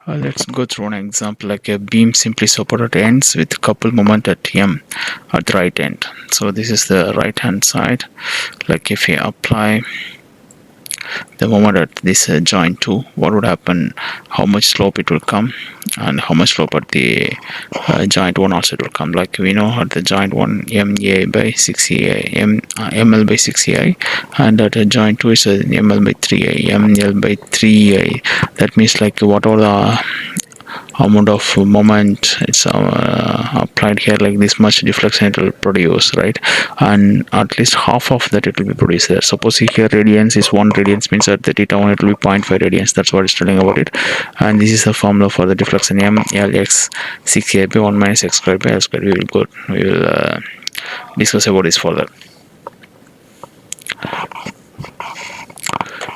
Let's go through an example like a beam simply supported ends with couple moment at M at the right end. So this is the right hand side. Like if we apply the moment at this joint 2, what would happen, how much slope it will come, and how much slope at the joint 1 also it will come. Like we know at the joint 1 MA by 6EA, ML by 6EI, and at the joint 2 is ML by 3A, ML by 3A. That means like whatever the amount of moment it's applied here, like this much deflection it will produce, right? And at least half of that it will be produced there. Suppose here radians is 1 radians, means at the theta 1 it will be 0.5 radians. That's what it's telling about it. And this is the formula for the deflection, m l x 6a by 1 minus x squared by l squared. We will discuss about this further.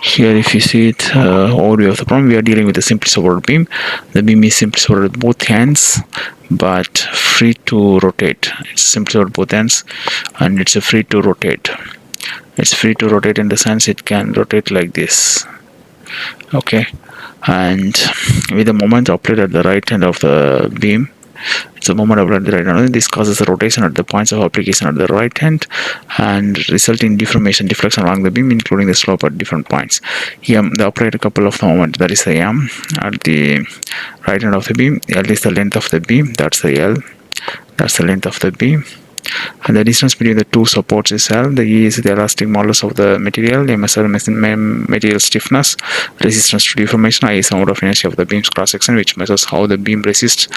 Here if you see it, overview of the problem, we are dealing with a simply supported beam. The beam is simply supported with both hands but free to rotate. It's simply supported both hands and it's free to rotate. It's free to rotate in the sense it can rotate like this, okay? And with the moment applied at the right end of the beam, it's a moment applied at the right hand. This causes a rotation at the points of application at the right hand and resulting in deflection along the beam, including the slope at different points. M, the applied couple of the moment, that is the M at the right hand of the beam. L is the length of the beam, that's the L, that's the length of the beam. And the distance between the two supports is L. The E is the elastic modulus of the material. M is material stiffness, resistance to deformation. I is the amount of inertia of the beam's cross section, which measures how the beam resists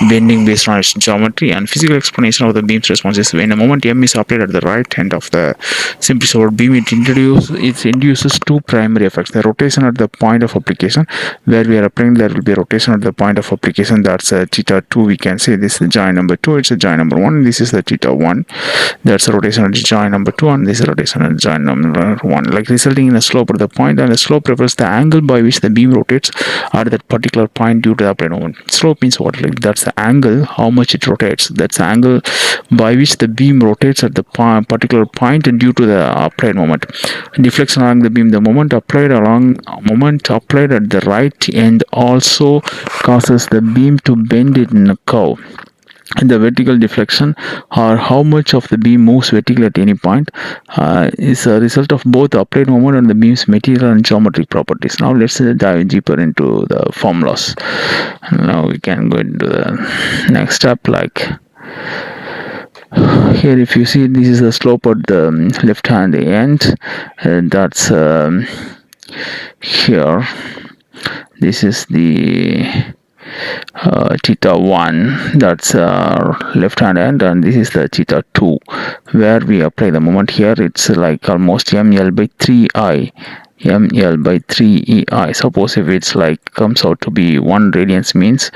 bending based on its geometry. And physical explanation of the beam's response is when a moment M is applied at the right end of the simply supported beam, it induces two primary effects: the rotation at the point of application, where we are applying, there will be a rotation at the point of application. That's theta 2. We can say this is joint number 2. It's a joint number 1. This is the theta 1. That's a rotation at joint number 2, and this is a rotation at joint number 1, like resulting in a slope at the point, and the slope refers the angle by which the beam rotates at that particular point due to the applied moment. Slope means what? Like that's the angle, how much it rotates. That's the angle by which the beam rotates at the particular point due to the applied moment. Deflection along the beam, the moment applied at the right end also causes the beam to bend it in a curve. And the vertical deflection, or how much of the beam moves vertically at any point, is a result of both the applied moment and the beam's material and geometric properties. Now let's dive deeper into the formulas. Now we can go into the next step. Like here if you see, this is the slope at the left hand end, that's here. This is the theta 1, that's left hand end, and this is the theta 2 where we apply the moment. Here it's like almost ml by 3I, ml by 3ei. Suppose if it's like comes out to be 1 radians, means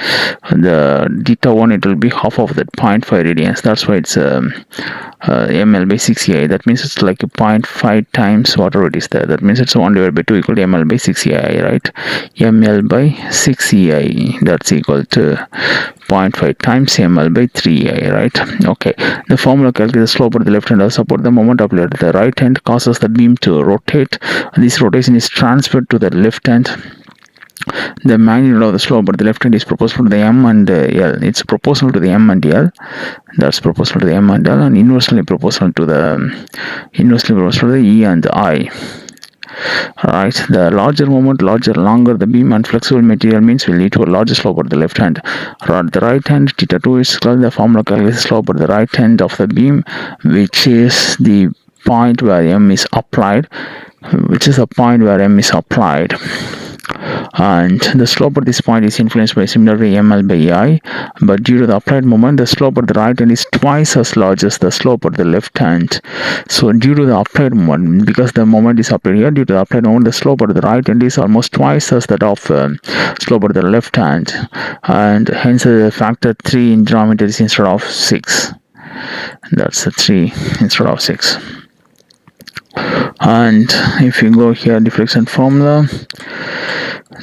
the theta 1 it will be half of that 0.5 radians. That's why it's ml by 6ei. That means it's like a 0.5 times whatever it is there. That means it's 1 divided by 2 equal to ml by 6ei, right? ml by 6ei, that's equal to 0.5 times ml by 3ei, right? Okay, the formula calculates the slope at the left hand of support. The moment applied at the right hand causes the beam to rotate. This rotation is transferred to the left hand. The magnitude of the slope at the left hand is proportional to the m and l. It's proportional to the m and l. That's proportional to the m and l, and inversely proportional to the e and the I. Right, the larger moment, longer the beam and flexible material means will lead to a larger slope at the left hand. At the right hand, theta 2 is called the formula calculates slope at the right hand of the beam, which is the point where m is applied, and the slope at this point is influenced by similarly ml by I, but due to the applied moment, the slope at the right hand is twice as large as the slope at the left hand. So due to the applied moment, because the moment is applied here, due to the applied moment, the slope at the right hand is almost twice as that of slope at the left hand, and hence the factor 3 in geometry is instead of 6. That's a 3 instead of 6. And if you go here, deflection formula,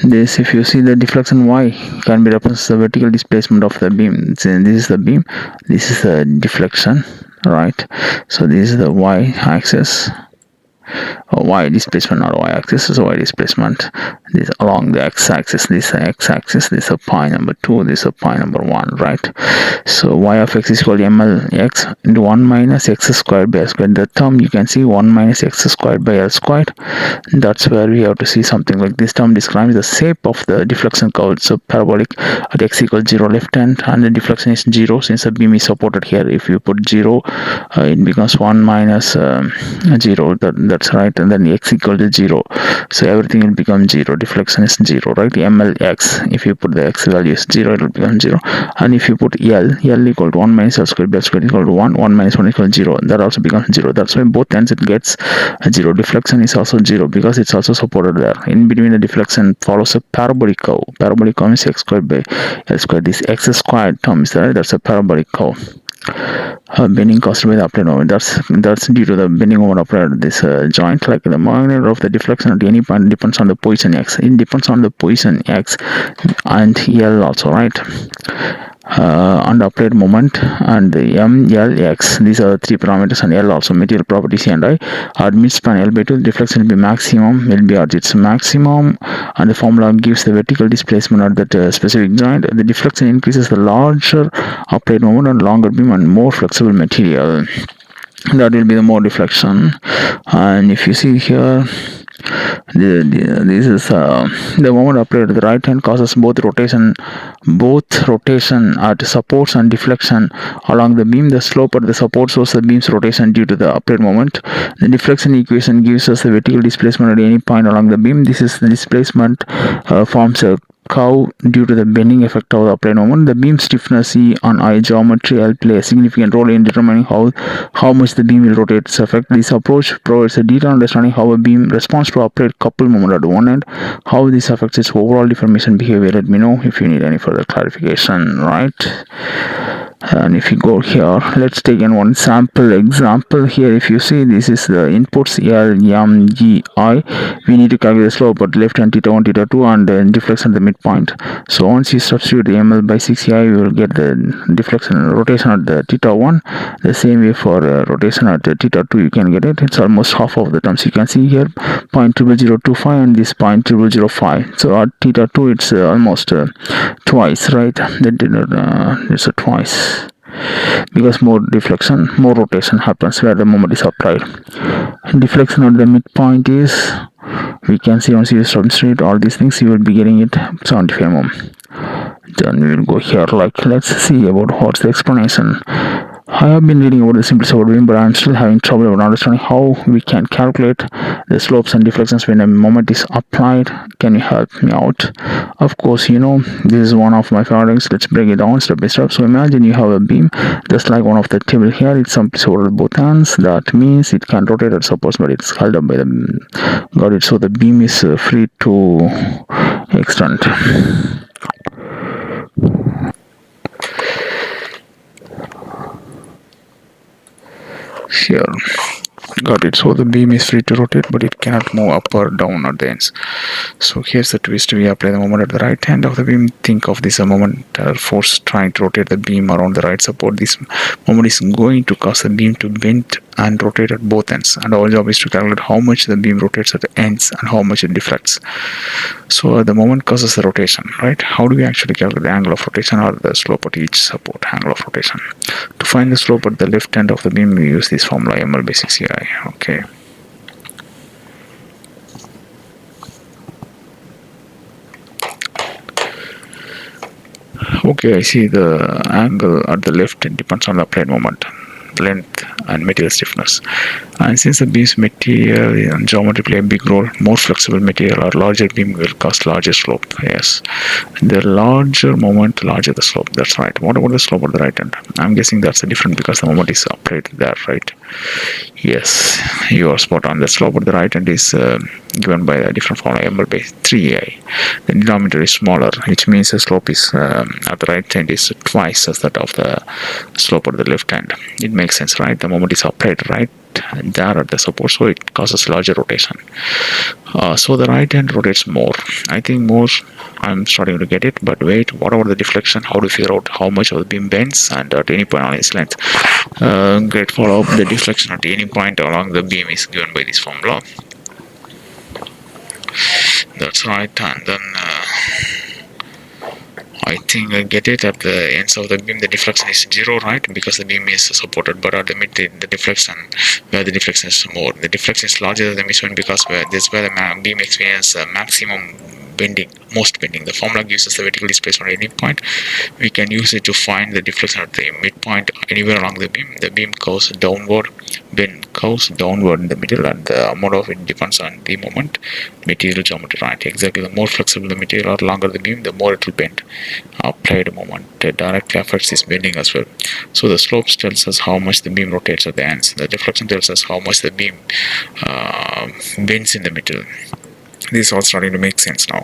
this, if you see the deflection y can be represented as the vertical displacement of the beam. This is the beam, this is the deflection, right? So this is the y axis, y displacement, not y axis, is y displacement. This along the x axis, this x axis, this is pi number 2, this is pi number 1, right? So y of x is equal to ml x into 1 minus x squared by l squared. The term you can see 1 minus x squared by l squared. That's where we have to see something like this term describes the shape of the deflection curve. So parabolic at x equals 0 left hand, and the deflection is 0 since the beam is supported here. If you put 0, it becomes 1 minus 0. That's right, and then x equal to 0. So everything will become 0. Deflection is 0, right? ml x. If you put the x value is 0, it will become 0. And if you put l equal to 1 minus l squared, b squared equal to 1, 1 minus 1 equal to 0. That also becomes 0. That's why both ends it gets 0. Deflection is also 0 because it's also supported there. In between the deflection follows a parabolic curve. Parabolic curve is x squared by l squared. This x squared term is there. That's a parabolic curve. Bending caused by the applied moment. That's due to the bending moment applied this joint. Like the magnitude of the deflection at any point depends on the position x. It depends on the position x and l also, right? And applied moment and the m, l, x. These are the three parameters, and l also material property c and I. At midspan l by 2, the deflection will be maximum, will be at its maximum, and the formula gives the vertical displacement at that specific joint. The deflection increases the larger applied moment and longer beam and more flexible material. That will be the more deflection. And if you see here, this is the moment applied at the right hand causes both rotation at supports and deflection along the beam. The slope at the support shows the beam's rotation due to the applied moment. The deflection equation gives us the vertical displacement at any point along the beam. This is the displacement forms a curve due to the bending effect of the applied moment. The beam stiffness E on I geometry will play a significant role in determining how much the beam will rotate. Its effect. This approach provides a detailed understanding how a beam responds to applied couple moment at one end, how this affects its overall deformation behavior. Let me know if you need any further clarification, right? And if you go here, let's take in one sample example here. If you see, this is the inputs L, M, G, I. We need to calculate the slope at left hand theta 1, theta 2, and the deflection at the midpoint. So once you substitute the ML by 6i, you will get the deflection rotation at the theta 1. The same way for rotation at the theta 2, you can get it. It's almost half of the terms. You can see here 0.00025 and this 0.0005. So at theta 2, it's almost twice, right? It's a twice. Because more deflection, more rotation happens where the moment is applied. Deflection at the midpoint is, we can see once you substitute all these things, you will be getting it 75 mm. Then we will go here, like let's see about what's the explanation. I have been reading about the simplest order beam, but I am still having trouble about understanding how we can calculate the slopes and deflections when a moment is applied. Can you help me out? Of course, you know, this is one of my favorite. Let's break it down step by step. So imagine you have a beam just like one of the table here. It's simply supported both ends. That means it can rotate at suppose, but it's held up by the got it. So the beam is free to extend. Here, got it. So the beam is free to rotate, but it cannot move up or down at the ends. So here's the twist. We apply the moment at the right hand of the beam. Think of this a moment force trying to rotate the beam around the right support. This moment is going to cause the beam to bend and rotate at both ends, and our job is to calculate how much the beam rotates at the ends and how much it deflects. So the moment causes the rotation, right? How do we actually calculate the angle of rotation or the slope at each support angle of rotation? To find the slope at the left end of the beam, we use this formula ml by 6ci. Okay. Okay, I see the angle at the left end depends on the applied moment, length, and material stiffness. And since the beam's material and geometry play a big role, more flexible material or larger beam will cause larger slope. Yes, the larger moment, larger the slope. That's right. What about the slope at the right end? I'm guessing that's different because the moment is applied there, right? Yes, you are spot on. The slope at the right end is given by a different formula, ml by 3ai. The denominator is smaller, which means the slope is at the right end is twice as that of the slope at the left end. It makes sense, right? The moment is applied right there at the support, so it causes larger rotation. So the right hand rotates more. I think more. I'm starting to get it, but wait, what about the deflection? How do you figure out how much of the beam bends and at any point on its length? Great follow up. The deflection at any point along the beam is given by this formula. That's right. And then I think I get it. At the ends of the beam, the deflection is zero, right? Because the beam is supported. But at the mid, the deflection, where the deflection is more, the deflection is larger than the midpoint because this is where the beam experiences maximum bending, most bending. The formula gives us the vertical displacement at any point. We can use it to find the deflection at the midpoint anywhere along the beam. The beam goes downward, bend curves downward in the middle, and the amount of it depends on the moment, material geometry, right? Exactly. The more flexible the material or longer the beam, the more it will bend. Applied moment directly affects this bending as well. So the slopes tells us how much the beam rotates at the ends. The deflection tells us how much the beam bends in the middle. This is all starting to make sense now.